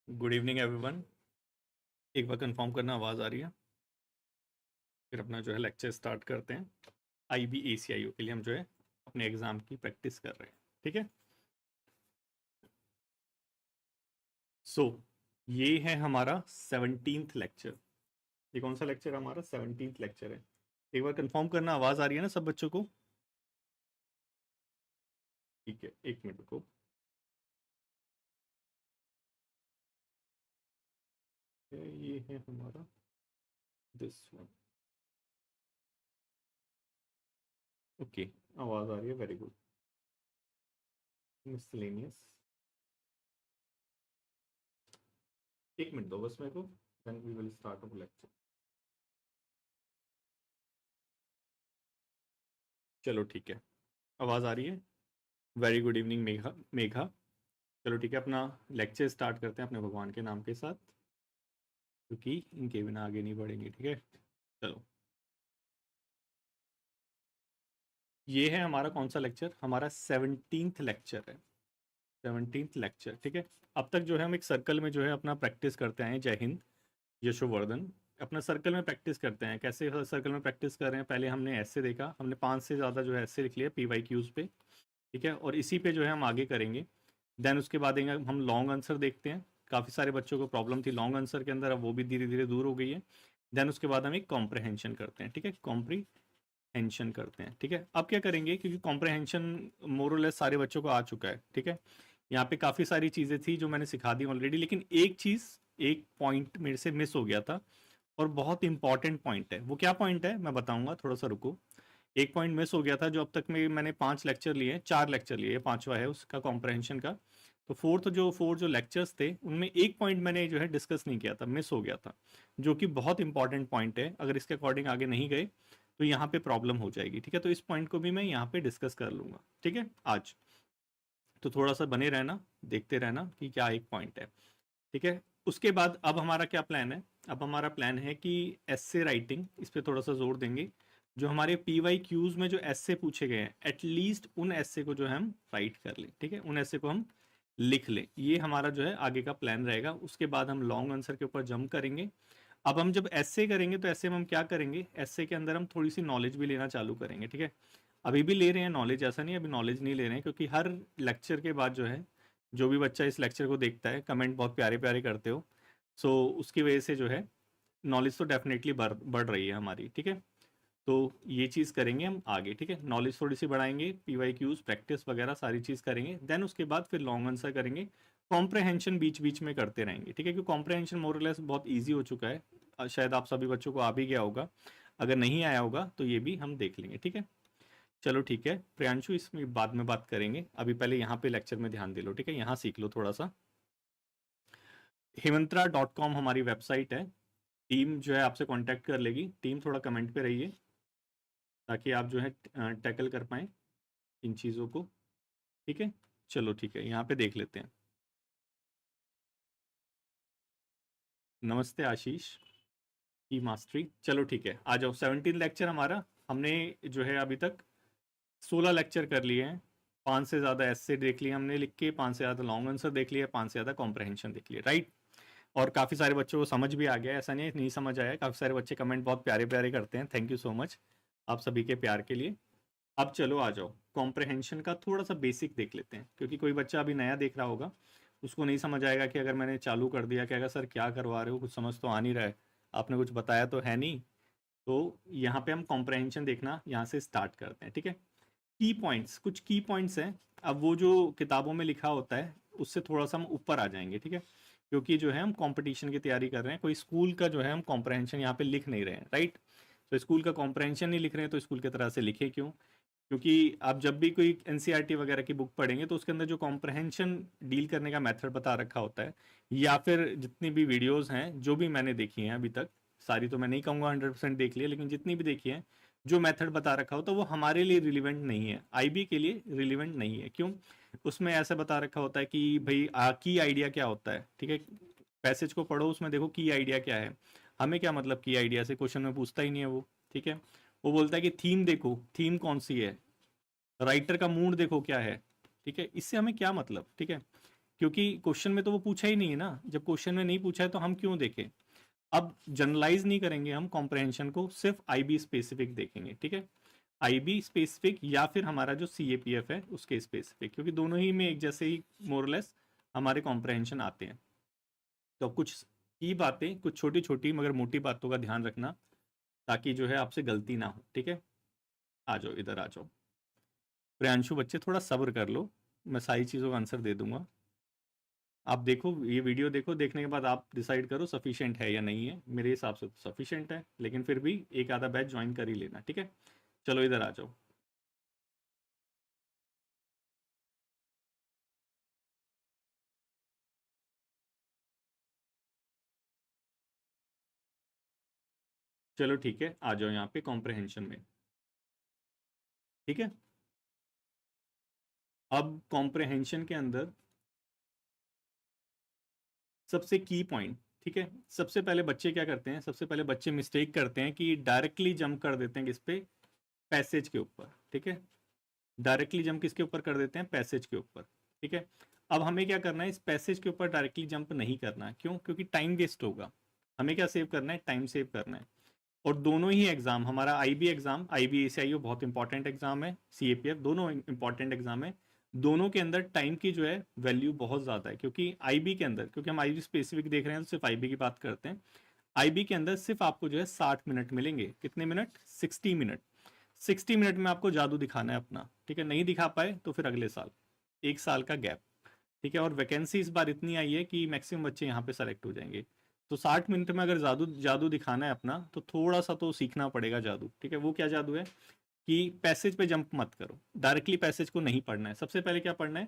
Good evening everyone. एक बार confirm करना आवाज़ आ रही है। फिर अपना जो है लेक्चर स्टार्ट करते हैं। IB ACIO के लिए हम जो है अपने एग्ज़ाम की प्रैक्टिस कर रहे हैं। ठीक है। सो ये है हमारा 17th लेक्चर। ये कौन सा लेक्चर है? हमारा 17th लेक्चर है। एक बार कंफर्म करना आवाज़ आ रही है ना सब बच्चों को? ठीक है, एक मिनट को। ये है हमारा दिस वन। ओके, आवाज़ आ रही है, वेरी गुड। मिसलेनियस। एक मिनट दो बस मेरे को, then we will start our lecture. चलो ठीक है, आवाज़ आ रही है। Very good evening Megha Megha. चलो ठीक है, अपना लेक्चर स्टार्ट करते हैं अपने भगवान के नाम के साथ, क्योंकि इनके बिना आगे नहीं बढ़ेंगे। ठीक है, चलो। ये है हमारा कौन सा लेक्चर? हमारा 17th लेक्चर है। 17th लेक्चर, ठीक है। अब तक जो है हम एक सर्कल में जो है अपना प्रैक्टिस करते आए हैं। जय हिंद, यशोवर्धन। अपना सर्कल में प्रैक्टिस करते हैं। कैसे सर्कल में प्रैक्टिस कर रहे हैं? पहले हमने ऐसे देखा, हमने 5 से ज़्यादा जो है ऐसे लिख लिया PYQs पे। ठीक है, और इसी पे जो है हम आगे करेंगे। देन उसके बाद हम लॉन्ग आंसर देखते हैं। काफ़ी सारे बच्चों को प्रॉब्लम थी लॉन्ग आंसर के अंदर, अब वो भी धीरे धीरे दूर हो गई है। देन उसके बाद हम एक कॉम्प्रहेंशन करते हैं। ठीक है, कॉम्प्रीहेंशन करते हैं। ठीक है, अब क्या करेंगे, क्योंकि कॉम्प्रहेंशन मोरलेस सारे बच्चों को आ चुका है। ठीक है, यहाँ पे काफ़ी सारी चीज़ें थी जो मैंने सिखा दी ऑलरेडी, लेकिन एक चीज़, एक पॉइंट मेरे से मिस हो गया था, और बहुत इंपॉर्टेंट पॉइंट है। वो क्या पॉइंट है मैं बताऊंगा, थोड़ा सा रुको। एक पॉइंट मिस हो गया था जो अब तक में मैंने 5 लेक्चर लिए, 4 लेक्चर लिए, 5वां है उसका कॉम्प्रहेंशन का। तो फोर जो लेक्चर्स थे उनमें एक पॉइंट मैंने जो है डिस्कस नहीं किया था, मिस हो गया था, जो कि बहुत इंपॉर्टेंट पॉइंट है। अगर इसके अकॉर्डिंग आगे नहीं गए तो यहाँ पे प्रॉब्लम हो जाएगी। ठीक है, तो इस पॉइंट को भी मैं यहाँ पे डिस्कस कर लूंगा। ठीक है आज, तो थोड़ा सा बने रहना, देखते रहना कि क्या एक पॉइंट है। ठीक है, उसके बाद अब हमारा क्या प्लान है? अब हमारा प्लान है कि एस्से राइटिंग, इस पे थोड़ा सा जोर देंगे। जो हमारे PYQs में जो एस्से पूछे गए हैं, एटलीस्ट उन एस्से को जो है हम राइट कर लें। ठीक है, उन एस्से को हम लिख लें। ये हमारा जो है आगे का प्लान रहेगा। उसके बाद हम लॉन्ग आंसर के ऊपर जंप करेंगे। अब हम जब एस्से करेंगे तो ऐसे में हम क्या करेंगे, एस्से के अंदर हम थोड़ी सी नॉलेज भी लेना चालू करेंगे। ठीक है, अभी भी ले रहे हैं नॉलेज, ऐसा नहीं अभी नॉलेज नहीं ले रहे हैं, क्योंकि हर लेक्चर के बाद जो है, जो भी बच्चा इस लेक्चर को देखता है, कमेंट बहुत प्यारे प्यारे करते हो, सो उसकी वजह से जो है नॉलेज तो डेफिनेटली बढ़ रही है हमारी। ठीक है, तो ये चीज़ करेंगे हम आगे। ठीक है, नॉलेज थोड़ी सी बढ़ाएंगे, PYQs प्रैक्टिस वगैरह सारी चीज़ करेंगे। देन उसके बाद फिर लॉन्ग आंसर करेंगे। कॉम्प्रहेंशन बीच बीच में करते रहेंगे। ठीक है, क्योंकि कॉम्प्रहेंशन मोरलेस बहुत ईजी हो चुका है। शायद आप सभी बच्चों को आ भी गया होगा। अगर नहीं आया होगा तो ये भी हम देख लेंगे। ठीक है, चलो ठीक है प्रियांशु, इसमें बाद में बात करेंगे, अभी पहले यहाँ पे लेक्चर में ध्यान दे लो। ठीक है, यहाँ सीख लो थोड़ा सा। himantra.com हमारी वेबसाइट है। टीम जो है आपसे कांटेक्ट कर लेगी। टीम थोड़ा कमेंट पे रहिए, ताकि आप जो है टैकल कर पाएँ इन चीज़ों को। ठीक है, चलो ठीक है, यहाँ पे देख लेते हैं। नमस्ते आशीष की मास्टरी। चलो ठीक है, आ जाओ। 17 लेक्चर हमारा, हमने जो है अभी तक 16 लेक्चर कर लिए हैं। 5 से ज़्यादा ऐसे देख लिए हमने लिख के, 5 से ज़्यादा लॉन्ग आंसर देख लिया, 5 से ज़्यादा कॉम्प्रहेंशन देख लिया, राइट। और काफ़ी सारे बच्चों को समझ भी आ गया, ऐसा नहीं है नहीं समझ आया। काफ़ी सारे बच्चे कमेंट बहुत प्यारे प्यारे करते हैं, थैंक यू सो मच आप सभी के प्यार के लिए। अब चलो आ जाओ, कॉम्प्रहेंशन का थोड़ा सा बेसिक देख लेते हैं, क्योंकि कोई बच्चा अभी नया देख रहा होगा, उसको नहीं समझ आएगा कि अगर मैंने चालू कर दिया, कि अगर सर क्या करवा रहे हो, कुछ समझ तो आ नहीं रहा है, आपने कुछ बताया तो है नहीं। तो यहाँ पे हम कॉम्प्रहेंशन देखना यहाँ से स्टार्ट करते हैं। ठीक है, की पॉइंट्स, कुछ की पॉइंट्स हैं। अब वो जो किताबों में लिखा होता है उससे थोड़ा सा हम ऊपर आ जाएंगे। ठीक है, क्योंकि जो है हम कंपटीशन की तैयारी कर रहे हैं, कोई स्कूल का जो है हम कॉम्प्रहेंशन यहाँ पे लिख नहीं रहे हैं, राइट। तो स्कूल का कॉम्प्रहेंशन नहीं लिख रहे हैं, तो स्कूल की तरह से लिखे क्यों? क्योंकि आप जब भी कोई NCERT वगैरह की बुक पढ़ेंगे तो उसके अंदर जो कॉम्प्रहेंशन डील करने का मेथड बता रखा होता है, या फिर जितनी भी वीडियोस हैं जो भी मैंने देखी हैं अभी तक, सारी तो मैं नहीं कहूँगा 100% देख लिया, लेकिन जितनी भी देखी है, जो मेथड बता रखा होता है वो हमारे लिए रिलीवेंट नहीं है, IB के लिए रिलीवेंट नहीं है। क्यों? उसमें ऐसा बता रखा होता है कि भाई की आइडिया क्या होता है। ठीक है, पैसेज को पढ़ो, उसमें देखो की आइडिया क्या है। हमें क्या मतलब की आइडिया से, क्वेश्चन में पूछता ही नहीं है वो। ठीक है, वो बोलता है कि थीम देखो, थीम कौन सी है, राइटर का मूड देखो क्या है। ठीक है, इससे हमें क्या मतलब? ठीक है, क्योंकि क्वेश्चन में तो वो पूछा ही नहीं है ना, जब क्वेश्चन में नहीं पूछा है तो हम क्यों देखें। अब जनरलाइज नहीं करेंगे हम कॉम्प्रहेंशन को, सिर्फ आईबी स्पेसिफिक देखेंगे, ठीक है, आईबी स्पेसिफिक या फिर हमारा जो सीएपीएफ है उसके स्पेसिफिक, क्योंकि दोनों ही में एक जैसे ही मोरलेस हमारे कॉम्प्रहेंशन आते हैं। तो कुछ की बातें, कुछ छोटी छोटी मगर मोटी बातों का ध्यान रखना, ताकि जो है आपसे गलती ना हो, ठीक है। आ जाओ, इधर आ जाओ। प्रियांशु बच्चे थोड़ा सब्र कर लो, मैं सारी चीज़ों का आंसर दे दूंगा। आप देखो, ये वीडियो देखो, देखने के बाद आप डिसाइड करो सफिशिएंट है या नहीं है। मेरे हिसाब से तो सफिशिएंट है, लेकिन फिर भी एक आधा बैच ज्वाइन कर ही लेना, ठीक है। चलो इधर आ जाओ। चलो ठीक है, आ जाओ यहाँ पे कॉम्प्रहेंशन में, ठीक है। अब कॉम्प्रहेंशन के अंदर सबसे की पॉइंट, ठीक है, सबसे पहले बच्चे क्या करते हैं, सबसे पहले बच्चे मिस्टेक करते हैं कि डायरेक्टली जंप कर देते हैं किस पे, पैसेज के ऊपर, ठीक है। डायरेक्टली जंप किसके ऊपर कर देते हैं, पैसेज के ऊपर, ठीक है। अब हमें क्या करना है, इस पैसेज के ऊपर डायरेक्टली जंप नहीं करना है। क्यों? क्योंकि टाइम वेस्ट होगा। हमें क्या सेव करना है, टाइम सेव करना है। और दोनों ही एग्जाम, हमारा आईबी एग्जाम, आईबी एसीआईओ बहुत इंपॉर्टेंट एग्जाम है, सीएपीएफ दोनों इंपॉर्टेंट एग्जाम है। दोनों के अंदर टाइम की जो है वैल्यू बहुत ज़्यादा है, क्योंकि आईबी के अंदर, क्योंकि हम आईबी स्पेसिफिक देख रहे हैं तो सिर्फ आईबी की बात करते हैं। आईबी के अंदर सिर्फ आपको जो है 60 मिनट मिलेंगे। कितने मिनट? 60 मिनट। 60 मिनट में आपको जादू दिखाना है अपना, ठीक है। नहीं दिखा पाए तो फिर अगले साल, 1 साल का गैप, ठीक है। और वैकेंसी इस बार इतनी आई है कि मैक्सिमम बच्चे यहाँ पे सेलेक्ट हो जाएंगे। तो 60 मिनट में अगर जादू जादू दिखाना है अपना, तो थोड़ा सा तो सीखना पड़ेगा जादू, ठीक है। वो क्या जादू है कि पैसेज पे जंप मत करो, डायरेक्टली पैसेज को नहीं पढ़ना है। सबसे पहले क्या पढ़ना है,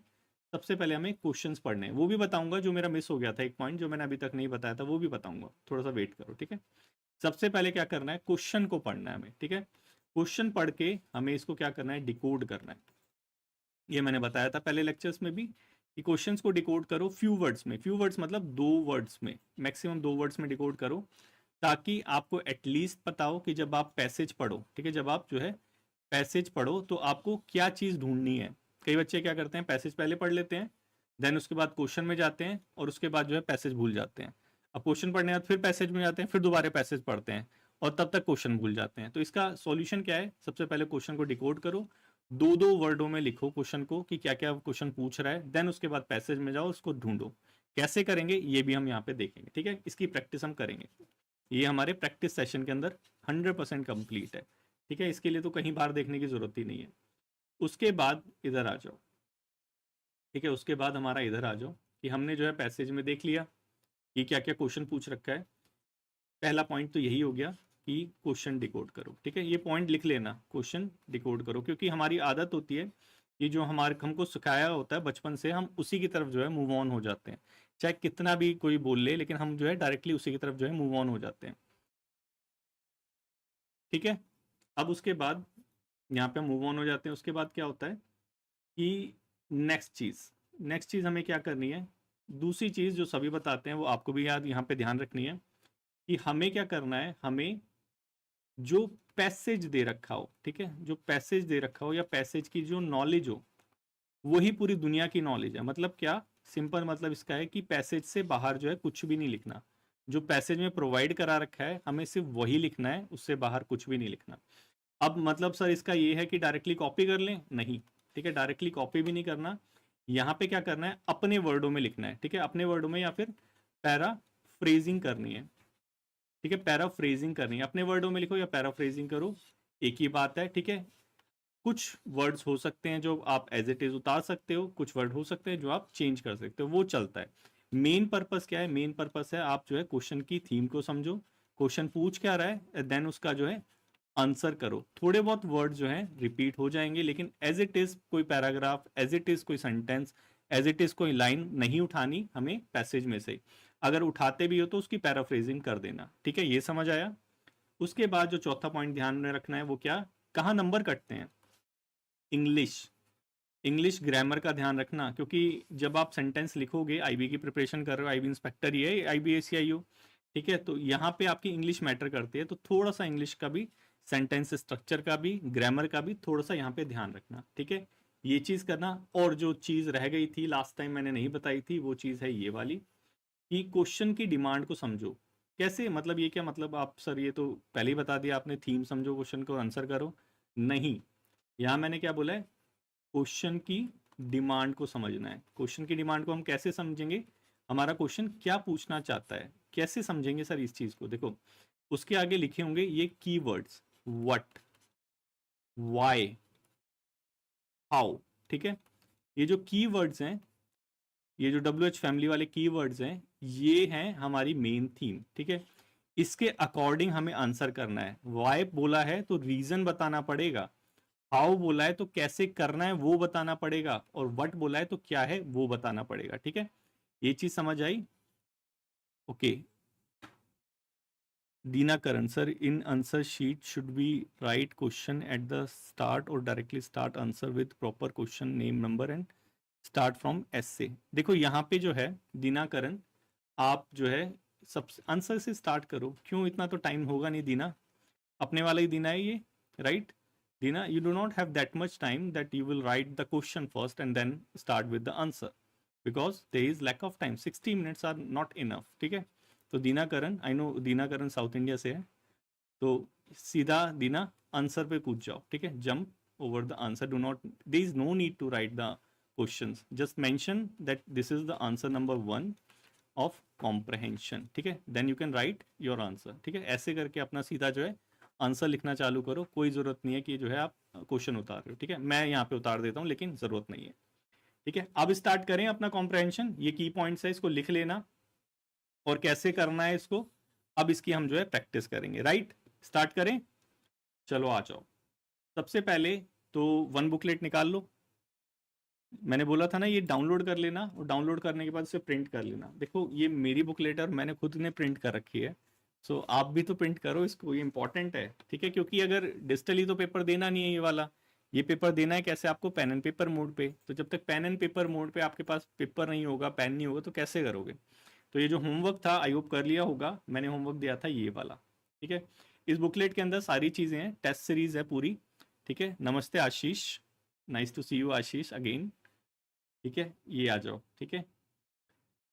सबसे पहले हमें क्वेश्चंस पढ़ने हैं। वो भी बताऊंगा, जो मेरा मिस हो गया था एक पॉइंट जो मैंने अभी तक नहीं बताया था, वो भी बताऊंगा, थोड़ा सा वेट करो, ठीक है। सबसे पहले क्या करना है, क्वेश्चन को पढ़ना है हमें, ठीक है। क्वेश्चन पढ़ के हमें इसको क्या करना है, डिकोड करना है। ये मैंने बताया था पहले लेक्चर्स में भी कि क्वेश्चंस को डिकोड करो फ्यू वर्ड्स में। फ्यू वर्ड्स मतलब 2 वर्ड्स में, मैक्सिमम 2 वर्ड्स में डिकोड करो, ताकि आपको एटलीस्ट पता हो कि जब आप पैसेज पढ़ो, ठीक है, जब आप जो है पैसेज पढ़ो तो आपको क्या चीज़ ढूंढनी है। कई बच्चे क्या करते हैं, पैसेज पहले पढ़ लेते हैं, देन उसके बाद क्वेश्चन में जाते हैं, और उसके बाद जो है पैसेज भूल जाते हैं। अब क्वेश्चन पढ़ने के बाद फिर पैसेज में जाते हैं, फिर दोबारा पैसेज पढ़ते हैं, और तब तक क्वेश्चन भूल जाते हैं। तो इसका सॉल्यूशन क्या है, सबसे पहले क्वेश्चन को डिकोड करो, 2-2 वर्डों में लिखो क्वेश्चन को कि क्या क्या क्वेश्चन पूछ रहा है, देन उसके बाद पैसेज में जाओ, उसको ढूंढो। कैसे करेंगे ये भी हम यहाँ पे देखेंगे, ठीक है। इसकी प्रैक्टिस हम करेंगे, ये हमारे प्रैक्टिस सेशन के अंदर 100% कंप्लीट है, ठीक है। इसके लिए तो कहीं बाहर देखने की जरूरत ही नहीं है। उसके बाद इधर आ जाओ, ठीक है। उसके बाद हमारा इधर आ जाओ कि हमने जो है पैसेज में देख लिया कि क्या क्या क्वेश्चन पूछ रखा है। पहला पॉइंट तो यही हो गया कि क्वेश्चन डिकोड करो, ठीक है। ये पॉइंट लिख लेना, क्वेश्चन डिकोड करो, क्योंकि हमारी आदत होती है कि जो हमारे हमको सिखाया होता है बचपन से, हम उसी की तरफ जो है मूव ऑन हो जाते हैं। चाहे कितना भी कोई बोल ले, लेकिन हम जो है डायरेक्टली उसी की तरफ जो है मूव ऑन हो जाते हैं, ठीक है। अब उसके बाद यहाँ पे मूव ऑन हो जाते हैं। उसके बाद क्या होता है कि नेक्स्ट चीज़ हमें क्या करनी है, दूसरी चीज़ जो सभी बताते हैं वो आपको भी याद यहाँ पे ध्यान रखनी है कि हमें क्या करना है, हमें जो पैसेज दे रखा हो, ठीक है, जो पैसेज दे रखा हो या पैसेज की जो नॉलेज हो, वही पूरी दुनिया की नॉलेज है। मतलब क्या, सिंपल मतलब इसका है कि पैसेज से बाहर जो है कुछ भी नहीं लिखना। जो पैसेज में प्रोवाइड करा रखा है हमें सिर्फ वही लिखना है, उससे बाहर कुछ भी नहीं लिखना। अब मतलब सर इसका ये है कि डायरेक्टली कॉपी कर लें? नहीं, ठीक है, डायरेक्टली कॉपी भी नहीं करना। यहाँ पे क्या करना है, अपने वर्डों में लिखना है, ठीक है, अपने वर्डों में, या फिर पैराफ्रेजिंग करनी है, ठीक है। पैराफ्रेजिंग करनी है, अपने वर्डों में लिखो या पैराफ्रेजिंग करो, एक ही बात है, ठीक है। कुछ वर्ड्स हो सकते हैं जो आप एज इट इज उतार सकते हो, कुछ वर्ड हो सकते हैं जो आप चेंज कर सकते हो, वो चलता है। मेन पर्पस क्या है, मेन पर्पस है आप जो है क्वेश्चन की थीम को समझो, क्वेश्चन पूछ क्या रहा है, देन उसका जो है आंसर करो। थोड़े बहुत वर्ड जो है रिपीट हो जाएंगे, लेकिन एज इट इज कोई पैराग्राफ, एज इट इज कोई सेंटेंस, एज इट इज कोई लाइन नहीं उठानी हमें पैसेज में से। अगर उठाते भी हो तो उसकी पैराफ्रेजिंग कर देना, ठीक है, ये समझ आया। उसके बाद जो चौथा पॉइंट ध्यान में रखना है वो क्या, कहाँ नंबर कटते हैं, इंग्लिश। इंग्लिश ग्रामर का ध्यान रखना, क्योंकि जब आप सेंटेंस लिखोगे, आईबी की प्रिपरेशन कर रहे हो, आईबी इंस्पेक्टर ही है, आईबीएससीआईओ, ठीक है, तो यहाँ पे आपकी इंग्लिश मैटर करती है। तो थोड़ा सा इंग्लिश का भी, सेंटेंस स्ट्रक्चर का भी, ग्रामर का भी थोड़ा सा यहाँ पे ध्यान रखना, ठीक है। ये चीज़ करना। और जो चीज़ रह गई थी लास्ट टाइम मैंने नहीं बताई थी, वो चीज़ है ये वाली, कि क्वेश्चन की डिमांड को समझो। कैसे, मतलब ये क्या मतलब आप सर ये तो पहले ही बता दिया आपने, थीम समझो क्वेश्चन को आंसर करो। नहीं, यहाँ मैंने क्या बोला है, क्वेश्चन की डिमांड को समझना है। क्वेश्चन की डिमांड को हम कैसे समझेंगे, हमारा क्वेश्चन क्या पूछना चाहता है, कैसे समझेंगे सर इस चीज़ को। देखो उसके आगे लिखे होंगे ये कीवर्ड्स, व्हाट, व्हाई, हाउ, ठीक है। ये जो कीवर्ड्स हैं, ये जो WH फैमिली वाले कीवर्ड्स हैं, ये हैं हमारी मेन थीम, ठीक है। इसके अकॉर्डिंग हमें आंसर करना है। वाई बोला है तो रीजन बताना पड़ेगा, हाउ बोला है तो कैसे करना है वो बताना पड़ेगा, और व्हाट बोला है तो क्या है वो बताना पड़ेगा, ठीक है। ये चीज समझ आई? Okay. Dinakaran sir, in answer sheet should be write question at the start or directly start answer with proper question name number and start from S से। देखो यहाँ पे जो है दीनाकरण, आप जो है सब आंसर से स्टार्ट करो। क्यों, इतना तो टाइम होगा नहीं दीना, अपने वाला ही दीना है ये, right. Dina, you do not have that much time that you will write the question first and then start with the answer because there is lack of time. 60 minutes are not enough, ठीक है। तो Dinakaran, I know Dinakaran south India से है, तो सीधा दीना answer पे कूद जाओ, ठीक है। Jump over the answer, do not, there is no need to write the questions, just mention that this is the answer number 1 of comprehension, ठीक है। Then you can write your answer, ठीक है। ऐसे करके अपना सीधा जो है आंसर लिखना चालू करो। कोई ज़रूरत नहीं है कि जो है आप क्वेश्चन उतार रहे हो, ठीक है। मैं यहाँ पे उतार देता हूँ लेकिन ज़रूरत नहीं है, ठीक है। अब स्टार्ट करें अपना कॉम्प्रहेंशन। ये की पॉइंट्स है, इसको लिख लेना और कैसे करना है इसको, अब इसकी हम जो है प्रैक्टिस करेंगे, राइट। स्टार्ट करें, चलो आ जाओ। सबसे पहले तो वन बुकलेट निकाल लो। मैंने बोला था ना ये डाउनलोड कर लेना, और डाउनलोड करने के बाद इसे प्रिंट कर लेना। देखो ये मेरी बुकलेट है और मैंने खुद ने प्रिंट कर रखी है, सो आप भी तो प्रिंट करो इसको, ये इंपॉर्टेंट है, ठीक है। क्योंकि अगर डिजिटली तो पेपर देना नहीं है ये वाला, ये पेपर देना है कैसे आपको, पेन एंड पेपर मोड पे। तो जब तक पेन एंड पेपर मोड पे आपके पास पेपर नहीं होगा, पेन नहीं होगा, तो कैसे करोगे। तो ये जो होमवर्क था आई होप कर लिया होगा, मैंने होमवर्क दिया था ये वाला, ठीक है। इस बुकलेट के अंदर सारी चीज़ें हैं, टेस्ट सीरीज है पूरी, ठीक है। नमस्ते Ashish, nice to see you Ashish again, ठीक है। ये आ जाओ, ठीक है।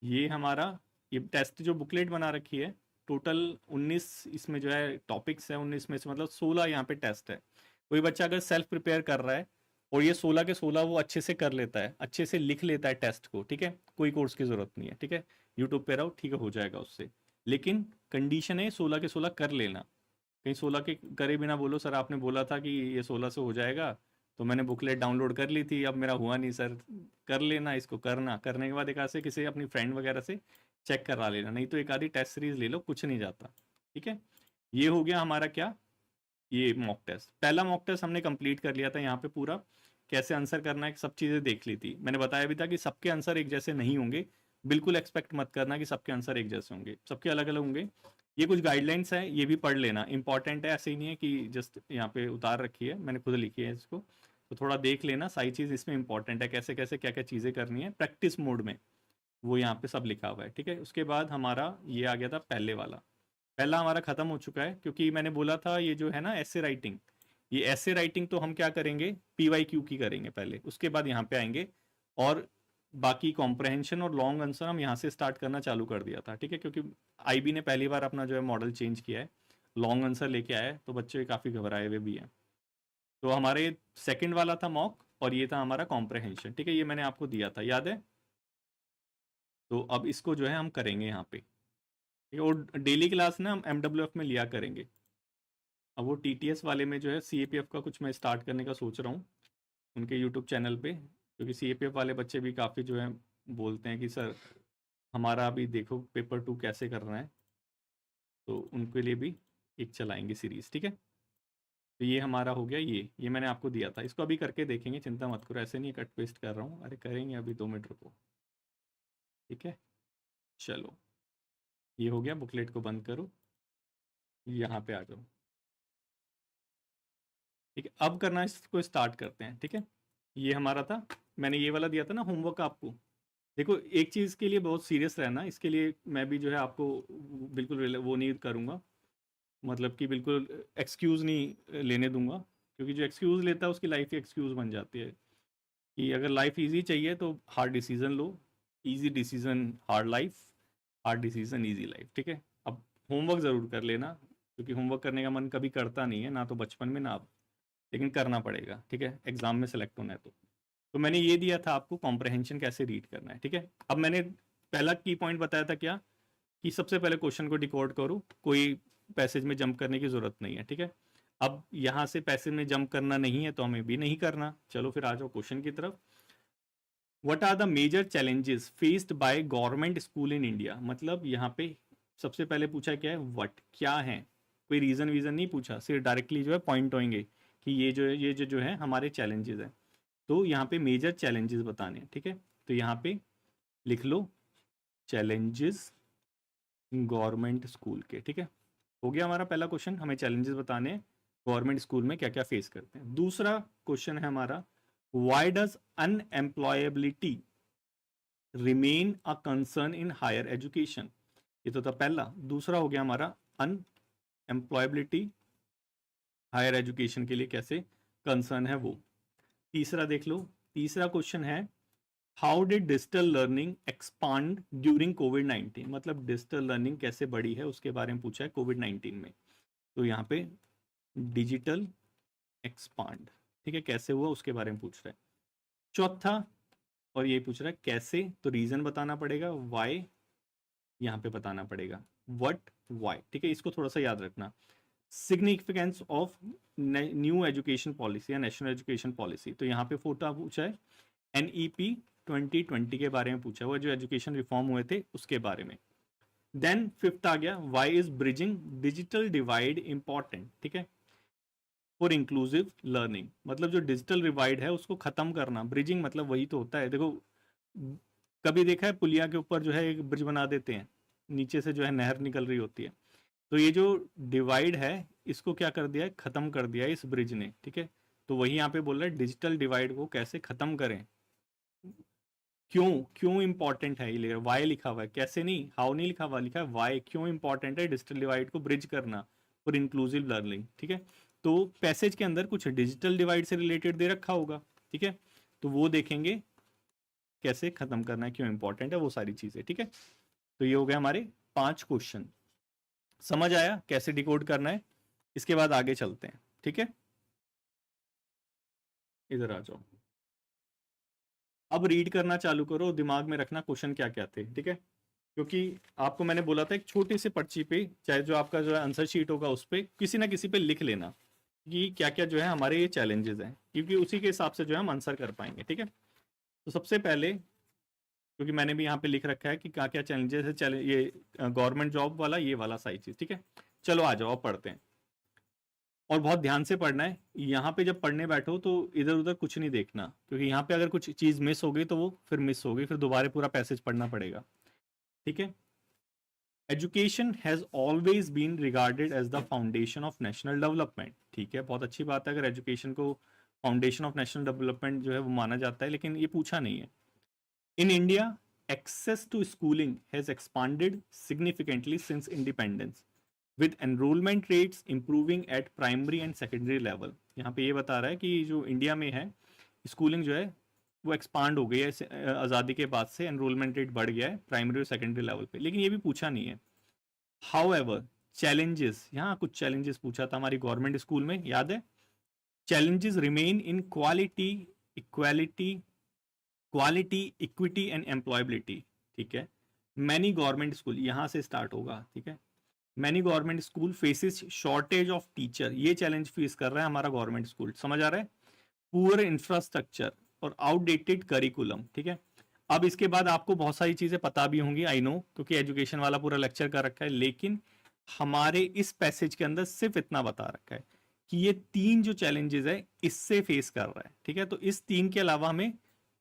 ये हमारा, ये टेस्ट जो बुकलेट बना रखी है, टोटल 19 इसमें जो है टॉपिक्स है, 19 में से मतलब 16 यहाँ पे टेस्ट है। कोई बच्चा अगर सेल्फ प्रिपेयर कर रहा है और ये 16 के 16 वो अच्छे से कर लेता है, अच्छे से लिख लेता है टेस्ट को, ठीक है, कोई कोर्स की ज़रूरत नहीं है, ठीक है। यूट्यूब पे रहो, ठीक है, हो जाएगा उससे। लेकिन कंडीशन है 16 के 16 कर लेना। कहीं 16 के करे बिना बोलो सर आपने बोला था कि ये 16 से हो जाएगा, तो मैंने बुकलेट डाउनलोड कर ली थी, अब मेरा हुआ नहीं सर। कर लेना इसको, करना, करने के बाद एक आध से किसी अपनी फ्रेंड वगैरह से चेक करा लेना, नहीं तो एक आधी टेस्ट सीरीज ले लो, कुछ नहीं जाता, ठीक है। ये हो गया हमारा क्या, ये मॉक टेस्ट। पहला मॉक टेस्ट हमने कंप्लीट कर लिया था, यहाँ पे पूरा कैसे आंसर करना है सब चीज़ें देख ली थी। मैंने बताया भी था कि सबके आंसर एक जैसे नहीं होंगे, बिल्कुल एक्सपेक्ट मत करना कि सबके आंसर एक जैसे होंगे, सबके अलग अलग होंगे। ये कुछ गाइडलाइंस हैं, ये भी पढ़ लेना, इंपॉर्टेंट है, ऐसे ही नहीं है कि जस्ट यहाँ पे उतार रखी है, मैंने खुद लिखी है इसको, तो थोड़ा देख लेना। सारी चीज़ इसमें इंपॉर्टेंट है, कैसे कैसे क्या क्या चीज़ें करनी है प्रैक्टिस मोड में, वो यहाँ पे सब लिखा हुआ है, ठीक है। उसके बाद हमारा ये आ गया था पहले वाला, पहला हमारा खत्म हो चुका है, क्योंकि मैंने बोला था ये जो है ना ऐसे राइटिंग, ये ऐसे राइटिंग तो हम क्या करेंगे, PYQ की करेंगे पहले, उसके बाद यहाँ पे आएंगे। और बाकी कॉम्प्रहेंशन और लॉन्ग आंसर हम यहाँ से स्टार्ट करना चालू कर दिया था, ठीक है। क्योंकि IB ने पहली बार अपना जो है मॉडल चेंज किया है, लॉन्ग आंसर लेके आया है, तो बच्चे काफ़ी घबराए हुए भी हैं। तो हमारे सेकंड वाला था मॉक, और ये था हमारा कॉम्प्रहेंशन, ठीक है। ये मैंने आपको दिया था, याद है। तो अब इसको जो है हम करेंगे यहाँ पे, ठीक है। और डेली क्लास ना हम MWF में लिया करेंगे। अब वो TTS वाले में जो है CAPF का कुछ मैं स्टार्ट करने का सोच रहा हूँ उनके यूट्यूब चैनल पे, क्योंकि CAPF वाले बच्चे भी काफ़ी जो है बोलते हैं कि सर हमारा अभी देखो पेपर 2 कैसे करना है, तो उनके लिए भी एक चलाएंगे सीरीज़, ठीक है। तो ये हमारा हो गया, ये मैंने आपको दिया था, इसको अभी करके देखेंगे, चिंता मत करो, ऐसे नहीं कट पेस्ट कर रहा हूँ, अरे करेंगे अभी, 2 मिनट रुको, ठीक है। चलो ये हो गया, बुकलेट को बंद करो, यहाँ पे आ जाओ, ठीक है। अब करना है, इसको स्टार्ट करते हैं, ठीक है। ये हमारा था, मैंने ये वाला दिया था ना होमवर्क आपको। देखो एक चीज़ के लिए बहुत सीरियस रहना, इसके लिए मैं भी जो है आपको बिल्कुल वो नहीं करूँगा, मतलब कि बिल्कुल एक्सक्यूज़ नहीं लेने दूंगा, क्योंकि जो एक्सक्यूज़ लेता है उसकी लाइफ ही एक्सक्यूज़ बन जाती है। कि अगर लाइफ इजी चाहिए तो हार्ड डिसीजन लो, easy decision hard life, hard decision easy life, ठीक है। अब होमवर्क ज़रूर कर लेना, क्योंकि होमवर्क करने का मन कभी करता नहीं है, ना तो बचपन में ना अब, लेकिन करना पड़ेगा, ठीक है, एग्जाम में सेलेक्ट होना है तो मैंने ये दिया था आपको कॉम्प्रहेंशन कैसे रीड करना है, ठीक है। अब मैंने पहला की पॉइंट बताया था क्या, कि सबसे पहले क्वेश्चन को डिकोड करो, कोई पैसेज में जंप करने की जरूरत नहीं है, ठीक है। अब यहाँ से पैसेज में जंप करना नहीं है तो हमें भी नहीं करना। चलो फिर आ जाओ क्वेश्चन की तरफ। What are the major challenges faced by government school in India, मतलब यहाँ पे सबसे पहले पूछा क्या है, व्हाट क्या है, कोई रीजन वीजन नहीं पूछा, सिर्फ डायरेक्टली जो है पॉइंट होंगे कि ये जो है, ये जो है हमारे चैलेंजेस है। तो यहाँ पे मेजर चैलेंजेस बताने हैं, ठीक है। तो यहाँ पे लिख लो चैलेंजेस गवर्नमेंट स्कूल के, ठीक है। हो गया हमारा पहला क्वेश्चन, हमें चैलेंजेस बताने हैं गवर्नमेंट स्कूल में क्या क्या फेस करते हैं। दूसरा क्वेश्चन है हमारा, why does unemployability remain a concern in higher education, ये तो था पहला। दूसरा हो गया हमारा अनएम्प्लॉयबिलिटी हायर एजुकेशन के लिए कैसे कंसर्न है वो। तीसरा देख लो, तीसरा क्वेश्चन है how did digital learning expand during कोविड-19, मतलब डिजिटल लर्निंग कैसे बढ़ी है उसके बारे में पूछा है कोविड-19 में। तो यहाँ पे डिजिटल एक्सपांड, ठीक है, कैसे हुआ उसके बारे में पूछ रहा है। चौथा, और ये पूछ रहा है कैसे, तो रीजन बताना पड़ेगा, वाई यहाँ पे बताना पड़ेगा, व्हाट वाई, ठीक है, इसको थोड़ा सा याद रखना। Significance of new education policy या नेशनल एजुकेशन पॉलिसी, तो यहाँ पे फोटा पूछा है NEP 2020 के बारे में पूछा हुआ, जो एजुकेशन रिफॉर्म हुए थे उसके बारे में। देन फिफ्थ आ गया, why is bridging digital divide important, ठीक है, फॉर इंक्लूसिव लर्निंग, मतलब जो डिजिटल डिवाइड है उसको खत्म करना। ब्रिजिंग मतलब वही तो होता है, देखो कभी देखा है पुलिया के ऊपर जो है एक ब्रिज बना देते हैं, नीचे से जो है नहर निकल रही होती है, तो ये जो डिवाइड है इसको क्या कर दिया है, खत्म कर दिया है इस ब्रिज ने, ठीक है। तो वही यहाँ पे बोल रहा है डिजिटल डिवाइड को कैसे खत्म करें, क्यों क्यों इंपॉर्टेंट है, ये वाई लिखा हुआ है, कैसे नहीं, हाउ नहीं लिखा हुआ, लिखा है वाई, क्यों इंपॉर्टेंट है डिजिटल डिवाइड को ब्रिज करना फॉर इंक्लूसिव लर्निंग, ठीक है। तो पैसेज के अंदर कुछ डिजिटल डिवाइड से रिलेटेड दे रखा होगा, ठीक है, तो वो देखेंगे कैसे खत्म करना है, क्यों इंपॉर्टेंट है वो सारी चीजें, ठीक है। तो ये हो गया हमारे 5 क्वेश्चन, समझ आया कैसे डिकोड करना है। इसके बाद आगे चलते हैं, ठीक है, इधर आ जाओ। अब रीड करना चालू करो, दिमाग में रखना क्वेश्चन क्या क्या थे, ठीक है, क्योंकि आपको मैंने बोला था एक छोटी सी पर्ची पे, चाहे जो आपका जो है आंसर शीट होगा उस पर किसी ना किसी पे लिख लेना कि क्या क्या जो है हमारे ये चैलेंजेस हैं, क्योंकि उसी के हिसाब से जो है हम आंसर कर पाएंगे, ठीक है। तो सबसे पहले, क्योंकि मैंने भी यहाँ पे लिख रखा है कि क्या क्या चैलेंजेस है, चले ये गवर्नमेंट जॉब वाला, ये वाला सारी चीज़, ठीक है। चलो आ जाओ अब पढ़ते हैं, और बहुत ध्यान से पढ़ना है। यहाँ पे जब पढ़ने बैठो तो इधर उधर कुछ नहीं देखना, क्योंकि यहाँ पे अगर कुछ चीज़ मिस हो गई तो वो फिर मिस हो गई, फिर दोबारा पूरा पैसेज पढ़ना पड़ेगा, ठीक है। Education has always been regarded as the foundation of national development, ठीक है, बहुत अच्छी बात है अगर एजुकेशन को फाउंडेशन ऑफ नेशनल डेवलपमेंट जो है वो माना जाता है, लेकिन ये पूछा नहीं है। In India access to schooling has expanded significantly since independence with enrolment rates improving at primary and secondary level. यहाँ पे ये बता रहा है कि जो इंडिया में है स्कूलिंग जो है वो एक्सपांड हो गई है आज़ादी के बाद से, एनरोलमेंट रेट बढ़ गया है प्राइमरी और सेकेंडरी लेवल पे, लेकिन ये भी पूछा नहीं है। हाउ एवर चैलेंजेस, यहाँ कुछ चैलेंजेस पूछा था हमारी गवर्नमेंट स्कूल में, याद है, challenges remain in quality, equality, quality, equity and employability, ठीक है। मैनी गवर्नमेंट स्कूल, यहाँ से स्टार्ट होगा, ठीक है। Many government school faces shortage of teacher, ये चैलेंज फेस कर रहा है हमारा गवर्नमेंट स्कूल, समझ आ रहा है। पुअर इंफ्रास्ट्रक्चर और आउटडेटेड करिकुलम, ठीक है। अब इसके बाद आपको बहुत सारी चीजें पता भी होंगी, आई नो, क्योंकि एजुकेशन वाला पूरा लेक्चर कर रखा है, लेकिन हमारे इस पैसेज के अंदर सिर्फ इतना बता रखा है कि ये 3 जो चैलेंजेस है इससे फेस कर रहा है, ठीक है। तो इस 3 के अलावा हमें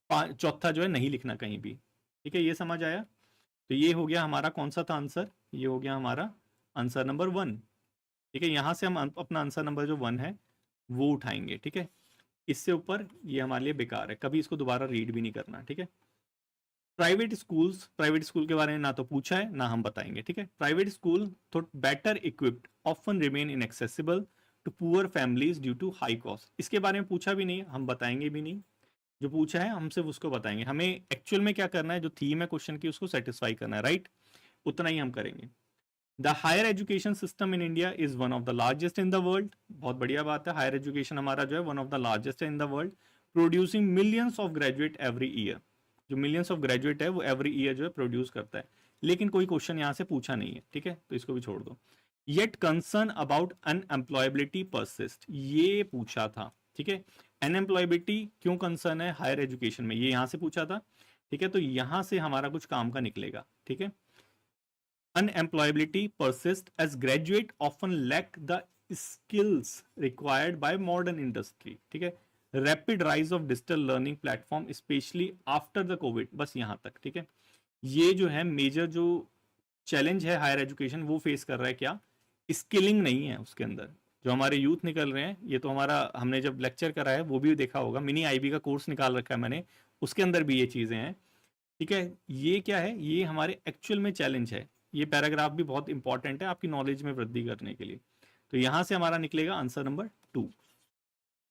चौथा जो है नहीं लिखना कहीं भी, ठीक है, ये समझ आया। तो ये हो गया हमारा कौन सा था आंसर, ये हो गया हमारा आंसर नंबर 1, ठीक है। यहां से हम अपना आंसर नंबर जो 1 है वो उठाएंगे, ठीक है। इससे ऊपर ये हमारे लिए बेकार है, कभी इसको दोबारा रीड भी नहीं करना, ठीक है। प्राइवेट स्कूल के बारे में ना तो पूछा है ना हम बताएंगे, ठीक है। Private school though better equipped often remain inaccessible to poor families due to high cost, इसके बारे में पूछा भी नहीं, हम बताएंगे भी नहीं। जो पूछा है हम सिर्फ उसको बताएंगे, हमें एक्चुअल में क्या करना है, जो थीम है क्वेश्चन की उसको सेटिस्फाई करना है, राइट, उतना ही हम करेंगे। The higher education system in India is one of the largest in the world, बहुत बढ़िया बात है, हायर एजुकेशन हमारा जो है वन ऑफ द लार्जेस्ट है इन the world, producing millions of graduate every year, जो मिलियंस ऑफ ग्रेजुएट है वो एवरी ईयर जो है प्रोड्यूस करता है। लेकिन कोई क्वेश्चन यहाँ से पूछा नहीं है, ठीक है, तो इसको भी छोड़ दो। Yet concern about unemployability persist, ये पूछा था, ठीक है, अनएम्प्लॉयबिलिटी क्यों कंसर्न है हायर एजुकेशन में, ये यहां से पूछा था, ठीक है, तो यहां से हमारा कुछ काम का निकलेगा, ठीक है। Unemployability persists as graduate often lack the skills required by modern industry, ठीक है। Rapid rise of digital learning platform specially after the Covid, बस यहां तक, ठीक है। ये जो है मेजर जो चैलेंज है हायर एजुकेशन वो फेस कर रहा है, क्या, स्किलिंग नहीं है उसके अंदर, जो हमारे यूथ निकल रहे हैं, ये तो हमारा हमने जब लेक्चर करा है वो भी देखा होगा, मिनी आईबी का कोर्स निकाल रखा है मैंने, उसके अंदर भी ये चीजें हैं, ठीक है। ये क्या है, ये हमारे एक्चुअल में चैलेंज है, ये पैराग्राफ भी बहुत इंपॉर्टेंट है आपकी नॉलेज में वृद्धि करने के लिए। तो यहां से हमारा निकलेगा आंसर नंबर 2,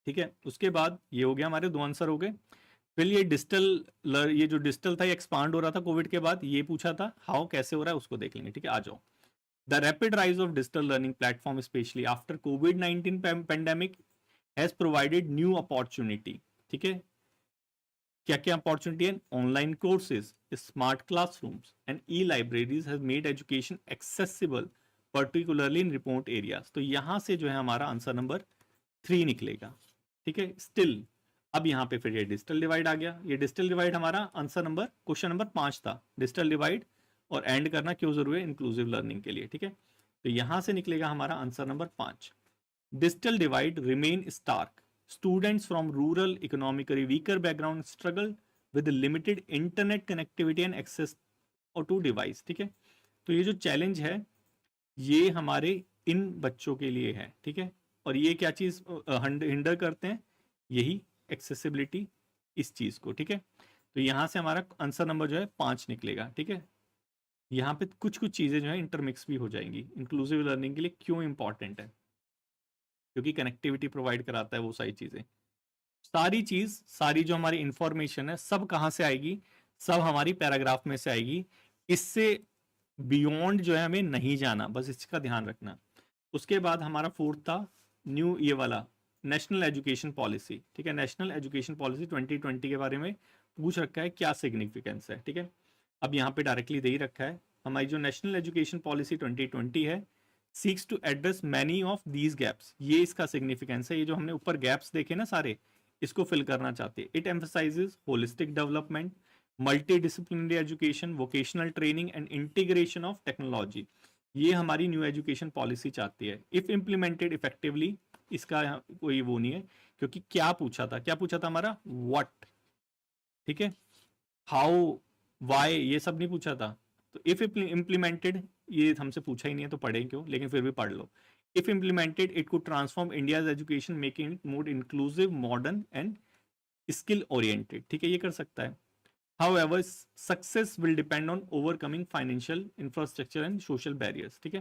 ठीक है। उसके बाद ये हो गया, हमारे 2 आंसर हो गए। फिर ये डिजिटल, ये जो डिजिटल था ये एक्सपांड हो रहा था कोविड के बाद, ये पूछा था हाउ, कैसे हो रहा है उसको देख लेंगे, ठीक है, आ जाओ। The rapid rise of digital learning platform specially after covid pandemic has provided new opportunity, ठीक है। क्या क्या अपॉर्चुनिटी है, online courses, smart classrooms and E libraries has made education accessible particularly in remote areas, तो यहां से जो है हमारा आंसर नंबर 3 निकलेगा, ठीक है। स्टिल अब यहाँ पे फिर ये डिजिटल डिवाइड आ गया, ये डिजिटल डिवाइड हमारा आंसर नंबर क्वेश्चन नंबर 5 था, डिजिटल डिवाइड और एंड करना क्यों जरूरी है, इंक्लूसिव लर्निंग के लिए, ठीक है। तो यहां से निकलेगा हमारा answer number 5। Digital divide remain stark. Students from rural, economically weaker background struggle with limited internet connectivity and access to device, ठीक है। तो ये जो चैलेंज है ये हमारे इन बच्चों के लिए है, ठीक है। और ये क्या चीज हिंडर करते हैं, यही एक्सेसिबिलिटी, इस चीज को, ठीक है। तो यहां से हमारा आंसर नंबर जो है 5 निकलेगा, ठीक है। यहाँ पे कुछ कुछ चीजें जो है इंटरमिक्स भी हो जाएंगी, इंक्लूसिव लर्निंग के लिए क्यों इंपॉर्टेंट है, क्योंकि कनेक्टिविटी प्रोवाइड कराता है वो सारी चीजें, सारी चीज, सारी जो हमारी इंफॉर्मेशन है सब कहां से आएगी, सब हमारी पैराग्राफ में से आएगी, इससे बियॉन्ड जो है हमें नहीं जाना, बस इसका ध्यान रखना। उसके बाद हमारा फोर्थ था न्यू, ये वाला नेशनल एजुकेशन पॉलिसी, ठीक है, नेशनल एजुकेशन पॉलिसी 2020 के बारे में पूछ रखा है, क्या सिग्निफिकेंस है, ठीक है। अब यहाँ पे डायरेक्टली दे ही रखा है, हमारी जो नेशनल एजुकेशन पॉलिसी 2020 है seeks to address many of these gaps, ये इसका सिग्निफिकेंस है, ये जो हमने ऊपर गैप्स देखे ना सारे, इसको फिल करना चाहते हैं। It emphasises holistic development, multi disciplinary education, vocational training and integration of technology, ये हमारी न्यू एजुकेशन पॉलिसी चाहती है। इफ इम्प्लीमेंटेड इफेक्टिवली, इसका कोई वो नहीं है, क्योंकि क्या पूछा था, क्या पूछा था हमारा, व्हाट, ठीक है, हाउ, वाई, ये सब नहीं पूछा था। तो इफ इम्प्लीमेंटेड, ये हमसे पूछा ही नहीं है तो पढ़े क्यों, लेकिन फिर भी पढ़ लो। If implemented it could transform India's education, making it more inclusive, modern and skill oriented, ठीक है, ये कर सकता है। However, success will depend on overcoming financial, infrastructure and social barriers, ठीक है।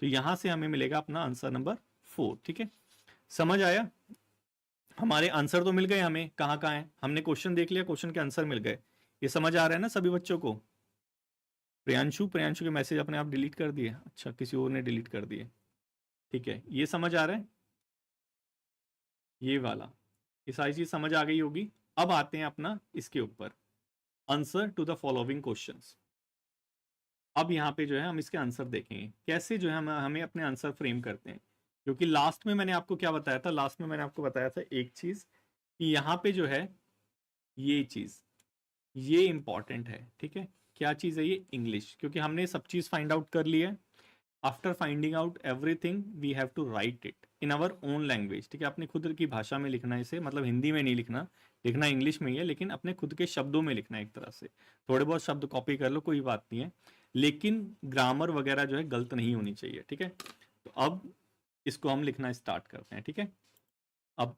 तो यहां से हमें मिलेगा अपना आंसर नंबर 4, ठीक है। समझ आया, हमारे आंसर तो मिल गए, हमें कहाँ कहाँ है, हमने क्वेश्चन देख लिया, क्वेश्चन के आंसर मिल गए, ये समझ आ रहा है ना सभी बच्चों को। प्रियांशु, प्रियांशु के मैसेज अपने आप डिलीट कर दिए, अच्छा किसी और ने डिलीट कर दिए, ठीक है, ये समझ आ रहा है, ये वाला, ये सारी चीज समझ आ गई होगी। अब आते हैं अपना इसके ऊपर, answer to the following questions. अब यहाँ पे जो है हम इसके आंसर देखेंगे, कैसे जो है हम हमें अपने आंसर फ्रेम करते हैं, क्योंकि लास्ट में मैंने आपको क्या बताया था, लास्ट में मैंने आपको बताया था एक चीज, कि यहाँ पे जो है ये चीज, ये इंपॉर्टेंट है, ठीक है। क्या चीज है ये, इंग्लिश, क्योंकि हमने सब चीज फाइंड आउट कर ली है। After finding out everything we have to write it in our own language, ठीक है, अपनी खुद की भाषा में लिखना है इसे, मतलब हिंदी में नहीं लिखना, लिखना इंग्लिश में ही है, लेकिन अपने खुद के शब्दों में लिखना है एक तरह से। थोड़े बहुत शब्द कॉपी कर लो, कोई बात नहीं है, लेकिन ग्रामर वगैरह जो है गलत नहीं होनी चाहिए, ठीक है। तो अब इसको हम लिखना स्टार्ट करते हैं, ठीक है। अब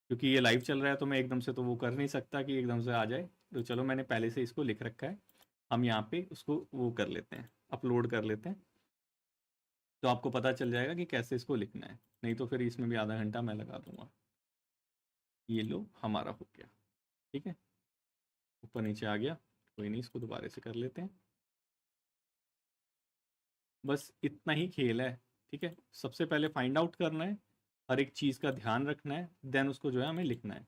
क्योंकि ये लाइव चल रहा है तो मैं एकदम से तो वो कर नहीं सकता कि एकदम से आ जाए, तो चलो मैंने पहले से इसको लिख रखा है, हम यहाँ पे उसको वो कर लेते हैं, अपलोड कर लेते हैं, तो आपको पता चल जाएगा कि कैसे इसको लिखना है, नहीं तो फिर इसमें भी आधा घंटा मैं लगा दूंगा। ये लो हमारा हो गया। ठीक है, ऊपर नीचे आ गया, कोई नहीं, इसको दोबारा से कर लेते हैं। बस इतना ही खेल है। ठीक है, सबसे पहले फाइंड आउट करना है, हर एक चीज़ का ध्यान रखना है, देन उसको जो है हमें लिखना है।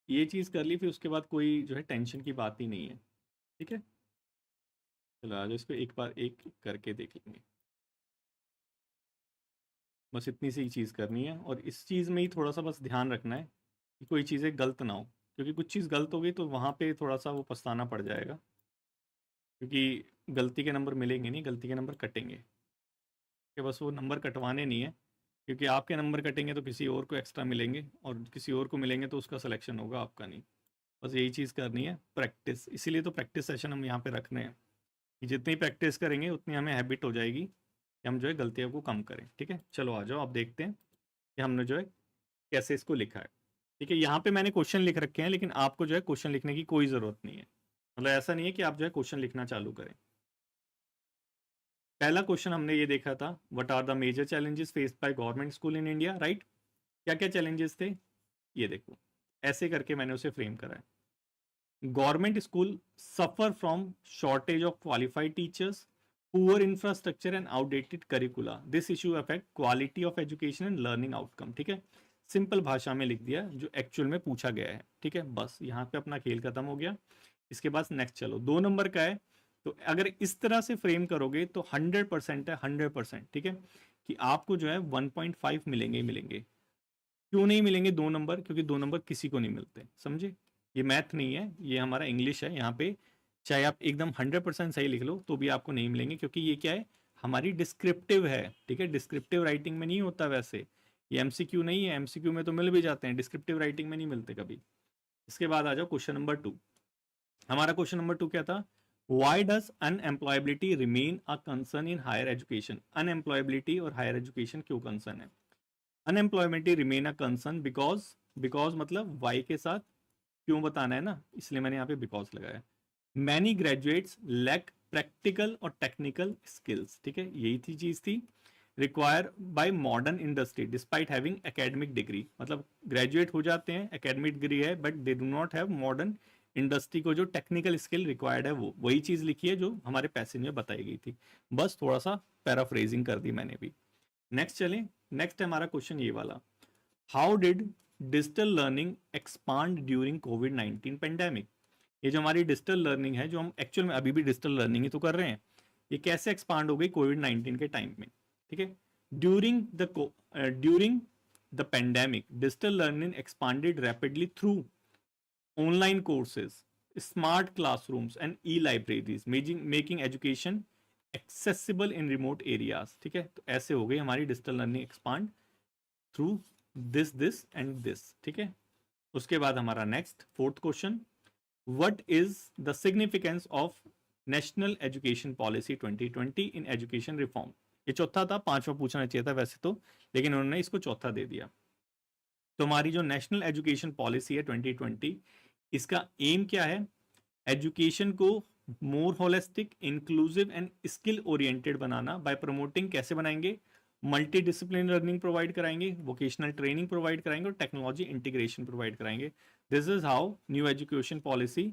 ये चीज़ कर ली, फिर उसके बाद कोई जो है टेंशन की बात ही नहीं है। ठीक है, चलो आज इसको एक बार एक करके देख लेंगे। बस इतनी सी चीज़ करनी है, और इस चीज़ में ही थोड़ा सा बस ध्यान रखना है कि कोई चीज़ें गलत ना हो, क्योंकि कुछ चीज़ गलत हो गई तो वहाँ पे थोड़ा सा वो पछताना पड़ जाएगा, क्योंकि गलती के नंबर मिलेंगे नहीं, गलती के नंबर कटेंगे। कि बस वो नंबर कटवाने नहीं है, क्योंकि आपके नंबर कटेंगे तो किसी और को एक्स्ट्रा मिलेंगे, और किसी और को मिलेंगे तो उसका सिलेक्शन होगा, आपका नहीं। बस यही चीज़ करनी है, प्रैक्टिस। इसीलिए तो प्रैक्टिस सेशन हम यहाँ पे रख रहे हैं कि जितनी प्रैक्टिस करेंगे उतनी हमें हैबिट हो जाएगी कि हम जो है गलतियों को कम करें। ठीक है, चलो आ जाओ, आप देखते हैं कि हमने जो है कैसे इसको लिखा है। ठीक है, यहाँ पे मैंने क्वेश्चन लिख रखे हैं, लेकिन आपको जो है क्वेश्चन लिखने की कोई ज़रूरत नहीं है। मतलब ऐसा नहीं है कि आप जो है क्वेश्चन लिखना चालू करें। पहला क्वेश्चन हमने ये देखा था, what are the major challenges faced by government school in India, right. क्या क्या चैलेंजेस थे, ये देखो, ऐसे करके मैंने उसे फ्रेम करा है। Government school suffer from shortage of qualified teachers, poor infrastructure and outdated करिकुला, this issue affect quality of education and learning outcome. ठीक है, सिंपल भाषा में लिख दिया जो एक्चुअल में पूछा गया है। ठीक है, बस यहाँ पे अपना खेल खत्म हो गया। इसके बाद नेक्स्ट चलो, 2 नंबर का है, तो अगर इस तरह से फ्रेम करोगे तो 100% है, 100%। ठीक है, कि आपको जो है 1.5 मिलेंगे ही मिलेंगे। क्यों नहीं मिलेंगे 2 नंबर, क्योंकि 2 नंबर किसी को नहीं मिलते, समझे। ये मैथ नहीं है, ये हमारा इंग्लिश है। यहाँ पे चाहे आप एकदम 100% सही लिख लो तो भी आपको नहीं मिलेंगे, क्योंकि ये क्या है, हमारी डिस्क्रिप्टिव है। ठीक है, डिस्क्रिप्टिव राइटिंग में नहीं होता वैसे, ये एमसीक्यू नहीं है। एमसीक्यू में तो मिल भी जाते हैं, डिस्क्रिप्टिव राइटिंग में नहीं मिलते कभी। इसके बाद आ जाओ क्वेश्चन नंबर 2। हमारा क्वेश्चन नंबर 2 क्या था, why does unemployability remain a concern in higher education. Unemployability और हायर एजुकेशन क्यों कंसर्न है। Unemployment remain a concern because, because मतलब वाई के साथ क्यों बताना है ना, इसलिए मैंने यहाँ पे बिकॉज लगाया। मैनी ग्रेजुएट्स लैक प्रैक्टिकल और टेक्निकल स्किल्स। ठीक है, यही थी चीज थी, require bye modern industry despite having academic degree. मतलब ग्रेजुएट हो जाते हैं, एकेडमिक डिग्री है, but they do not have modern industry को जो टेक्निकल स्किल रिक्वायर्ड है, वो वही चीज लिखी है जो हमारे पैसेज में बताई गई थी। बस थोड़ा सा पैराफ्रेजिंग कर दी मैंने भी। नेक्स्ट चलें, नेक्स्ट है हमारा क्वेश्चन ये वाला, how did digital learning expand during covid pandemic. ये जो हमारी डिजिटल लर्निंग है, जो हम एक्चुअल में अभी भी डिजिटल लर्निंग ही तो कर रहे हैं, ये कैसे एक्सपांड हो गई कोविड-19 के टाइम में। ठीक है, during the pandemic digital learning expanded rapidly through online courses, smart classrooms and E libraries, making education accessible in remote areas. ठीक है, तो ऐसे हो गई हमारी digital learning expand through this and this. ठीक है, उसके बाद हमारा next 4th question, what is the significance of national education policy 2020 in education reform. ये चौथा था, 5वां पूछना चाहिए था वैसे तो, लेकिन उन्होंने इसको चौथा दे दिया। तो हमारी जो नेशनल एजुकेशन पॉलिसी है 2020, इसका एम क्या है, एजुकेशन को more holistic, inclusive and skill oriented बनाना। बाय प्रमोटिंग, कैसे बनाएंगे, मल्टी डिसिप्लिन लर्निंग प्रोवाइड कराएंगे, वोकेशनल ट्रेनिंग प्रोवाइड कराएंगे और टेक्नोलॉजी इंटीग्रेशन प्रोवाइड कराएंगे। This is how new education policy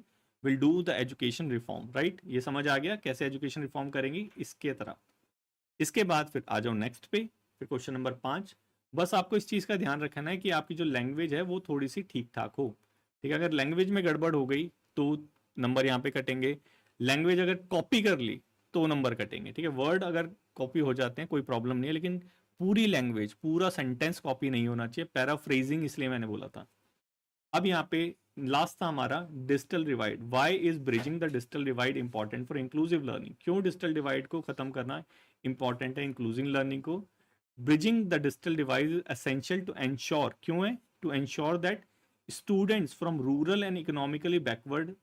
will do the education reform, right. ये समझ आ गया कैसे एजुकेशन रिफॉर्म करेंगी इसके तरह। इसके बाद फिर आ जाओ नेक्स्ट पे, फिर क्वेश्चन नंबर 5। बस आपको इस चीज़ का ध्यान रखना है कि आपकी जो लैंग्वेज है वो थोड़ी सी ठीक ठाक हो। ठीक है, अगर लैंग्वेज में गड़बड़ हो गई तो नंबर यहाँ पे कटेंगे। लैंग्वेज अगर कॉपी कर ली तो नंबर कटेंगे। ठीक है, वर्ड अगर कॉपी हो जाते हैं कोई प्रॉब्लम नहीं है, लेकिन पूरी लैंग्वेज, पूरा सेंटेंस कॉपी नहीं होना चाहिए। पैराफ्रेजिंग इसलिए मैंने बोला था। अब यहाँ पे लास्ट था हमारा digital divide, why is bridging the digital divide important for inclusive learning. क्यों डिजिटल डिवाइड को खत्म करना इंपॉर्टेंट है इंक्लूसिव लर्निंग को। Bridging the digital divide is essential to ensure, क्यों है, to ensure that students from rural and economically backward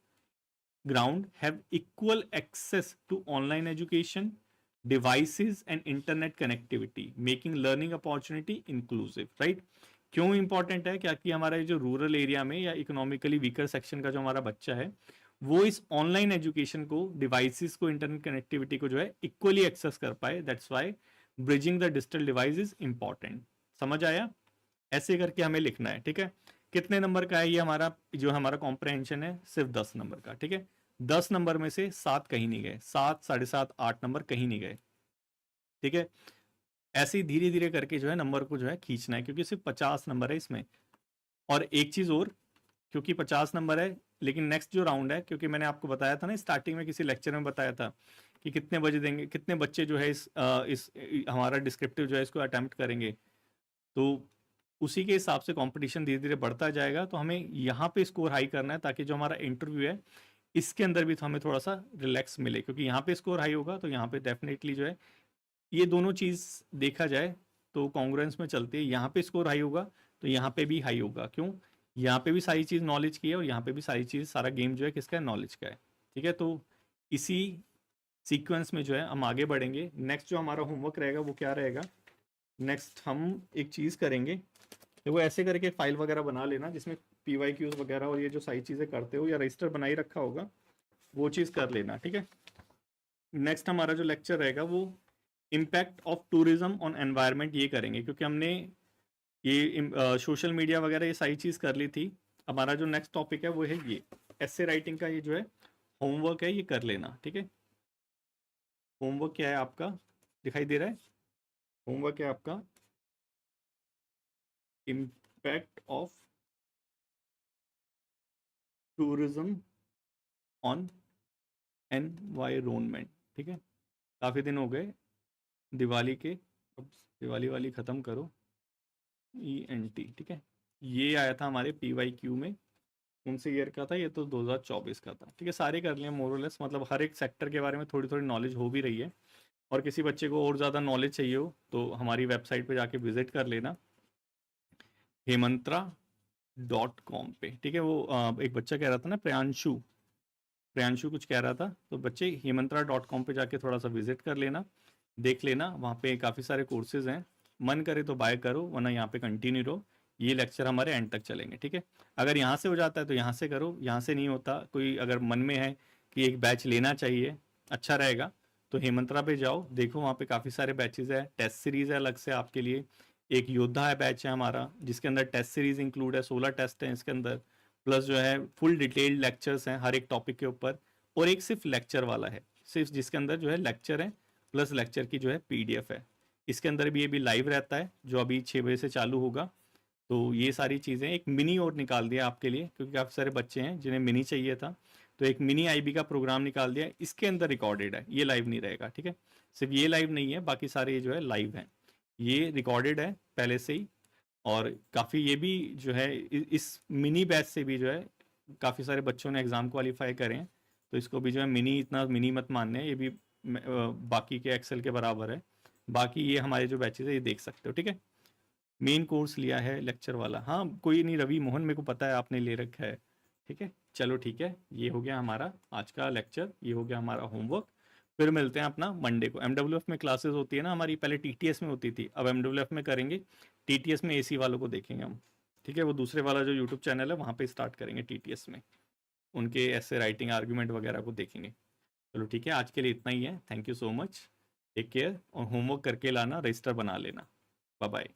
ground have equal access to online education, devices and internet connectivity, making learning opportunity inclusive, right। क्यों important है, क्या कि हमारा जो rural area में या इकोनॉमिकली वीकर सेक्शन का जो हमारा बच्चा है, वो इस ऑनलाइन एजुकेशन को, डिवाइसेस को, इंटरनेट कनेक्टिविटी को जो है इक्वली एक्सेस कर पाए। That's why bridging the digital device is important. समझ आया, ऐसे करके हमें लिखना है। ठीक है, कितने नंबर का है ये हमारा, जो हमारा कॉम्प्रहेंशन है सिर्फ 10 नंबर का, ठीक है। 10 नंबर में से 7 कहीं नहीं गए, 7, 7.5, 8 नंबर कहीं नहीं गए, ठीक है। ऐसे ही धीरे धीरे करके जो है नंबर को जो है खींचना है, क्योंकि सिर्फ 50 नंबर है इसमें। और एक चीज और, क्योंकि 50 नंबर है, लेकिन नेक्स्ट जो राउंड है, क्योंकि मैंने आपको बताया था ना स्टार्टिंग में किसी लेक्चर में बताया था कि कितने बजे देंगे, कितने बच्चे जो है इस हमारा डिस्क्रिप्टिव जो है इसको अटेम्प्ट करेंगे, तो उसी के हिसाब से कंपटीशन धीरे धीरे बढ़ता जाएगा। तो हमें यहाँ पे स्कोर हाई करना है, ताकि जो हमारा इंटरव्यू है इसके अंदर भी तो हमें थोड़ा सा रिलैक्स मिले, क्योंकि यहाँ पे स्कोर हाई होगा तो यहाँ पे डेफिनेटली जो है ये दोनों चीज़ देखा जाए तो कॉन्ग्रुएंस में चलती है। यहाँ पे स्कोर हाई होगा तो यहाँ पे भी हाई होगा, क्यों, यहाँ पे भी सारी चीज़ नॉलेज की है और यहाँ पे भी सारी चीज़, सारा गेम जो है किसका है, नॉलेज का है, ठीक है। तो इसी सीक्वेंस में जो है हम आगे बढ़ेंगे। नेक्स्ट जो हमारा होमवर्क रहेगा वो क्या रहेगा, नेक्स्ट हम एक चीज़ करेंगे, देखो ऐसे करके फाइल वगैरह बना लेना जिसमें PYQs वगैरह और ये जो सारी चीज़ें करते हो या रजिस्टर बना ही रखा होगा, वो चीज़ कर लेना, ठीक है। नेक्स्ट हमारा जो लेक्चर रहेगा वो impact of tourism on environment ये करेंगे, क्योंकि हमने ये सोशल मीडिया वगैरह ये सारी चीज़ कर ली थी। हमारा जो नेक्स्ट टॉपिक है वो है ये एसे राइटिंग का, ये जो है होमवर्क है, ये कर लेना, ठीक है। होमवर्क क्या है आपका, दिखाई दे रहा है, होमवर्क है आपका impact of tourism on environment, ठीक है। काफ़ी दिन हो गए दिवाली के, अब दिवाली वाली ख़त्म करो, ENT, ठीक है। ये आया था हमारे PYQ में, कौन से ईयर का था ये, तो 2024 का था, ठीक है। सारे कर लिए मोरलेस, मतलब हर एक सेक्टर के बारे में थोड़ी थोड़ी नॉलेज हो भी रही है। और किसी बच्चे को और ज़्यादा नॉलेज चाहिए हो तो हमारी वेबसाइट पे जाके विजिट कर लेना, hemantra.com पे, ठीक है। वो एक बच्चा कह रहा था ना, प्रियांशु कुछ कह रहा था, तो बच्चे hemantra.com पे जाके थोड़ा सा विजिट कर लेना, देख लेना, वहाँ पे काफ़ी सारे कोर्सेज हैं, मन करे तो बाय करो, वरना यहाँ पे कंटिन्यू रहो, ये लेक्चर हमारे एंड तक चलेंगे, ठीक है। अगर यहाँ से हो जाता है तो यहाँ से करो, यहाँ से नहीं होता, कोई अगर मन में है कि एक बैच लेना चाहिए, अच्छा रहेगा, तो हेमंत्रा पे जाओ, देखो वहाँ पे काफ़ी सारे बैचेज है, टेस्ट सीरीज़ है अलग से आपके लिए, एक योद्धा है बैच है हमारा जिसके अंदर टेस्ट सीरीज़ इंक्लूड है, 16 टेस्ट हैं इसके अंदर, प्लस जो है फुल डिटेल्ड लेक्चर्स हैं हर एक टॉपिक के ऊपर, और एक सिर्फ लेक्चर वाला है, सिर्फ जिसके अंदर जो है लेक्चर है प्लस लेक्चर की जो है PDF है। इसके अंदर भी ये भी लाइव रहता है जो अभी 6 बजे से चालू होगा। तो ये सारी चीज़ें, एक मिनी और निकाल दिया आपके लिए, क्योंकि काफ़ी सारे बच्चे हैं जिन्हें मिनी चाहिए था, तो एक मिनी IB का प्रोग्राम निकाल दिया, इसके अंदर रिकॉर्डेड है, ये लाइव नहीं रहेगा, ठीक है। सिर्फ ये लाइव नहीं है, बाकी सारे ये जो है लाइव हैं, ये रिकॉर्डेड है पहले से ही। और काफ़ी ये भी जो है इस मिनी बैच से भी जो है काफ़ी सारे बच्चों ने एग्ज़ाम क्वालिफाई करें हैं, तो इसको भी जो है मिनी, इतना मिनी मत मानने, ये भी बाकी के एक्सेल के बराबर है। बाकी ये हमारे जो बैचेज है ये देख सकते हो, ठीक है। मेन कोर्स लिया है लेक्चर वाला, हाँ कोई नहीं, रवि मोहन मेरे को पता है आपने ले रखा है, ठीक है। चलो ठीक है, ये हो गया हमारा आज का लेक्चर, ये हो गया हमारा होमवर्क। फिर मिलते हैं अपना मंडे को। MWF में क्लासेस होती है ना हमारी, पहले TTS में होती थी, अब MWF में करेंगे। TTS में AC वालों को देखेंगे हम, ठीक है। वो दूसरे वाला जो यूट्यूब चैनल है वहाँ पे स्टार्ट करेंगे TTS में, उनके ऐसे राइटिंग आर्ग्यूमेंट वगैरह को देखेंगे। चलो ठीक है, आज के लिए इतना ही है, thank you so much, take care, और होमवर्क करके लाना, रजिस्टर बना लेना, बाय बाय।